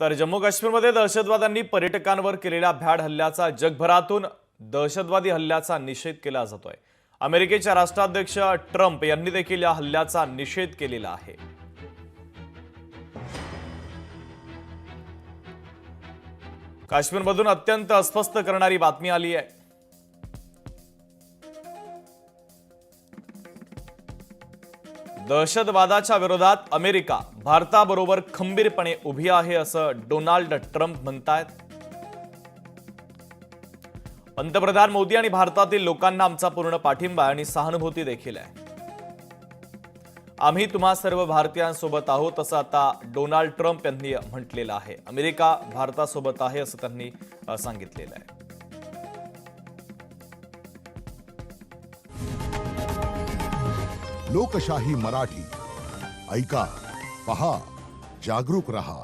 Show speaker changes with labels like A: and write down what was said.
A: तर जम्मू काश्मीरमध्ये दहशतवाद्यांनी पर्यटकांवर केलेल्या भ्याड हल्ल्याचा जगभरातून दहशतवादी हल्ल्याचा निषेध केला जातोय। अमेरिकेच्या राष्ट्राध्यक्ष ट्रम्प यांनी देखील या हल्ल्याचा निषेध केलेला आहे। काश्मीरमधून अत्यंत अस्वस्थ करणारी बातमी आली आहे। दहशतवादाच्या विरोधात अमेरिका भारताबरोबर खंबीरपणे उभी आहे असं डोनाल्ड ट्रम्प म्हणतायत। पंतप्रधान मोदी आणि भारतातील लोकांना आमचा पूर्ण पाठिंबा आणि सहानुभूती देखील आहे। आम्ही तुम्हा सर्व भारतीयांसोबत आहोत असं आता डोनाल्ड ट्रम्प यांनी म्हटलेलं आहे। अमेरिका भारतासोबत आहे असं त्यांनी सांगितलेलं आहे।
B: लोकशाही मराठी ऐका, पहा, जागरूक रहा।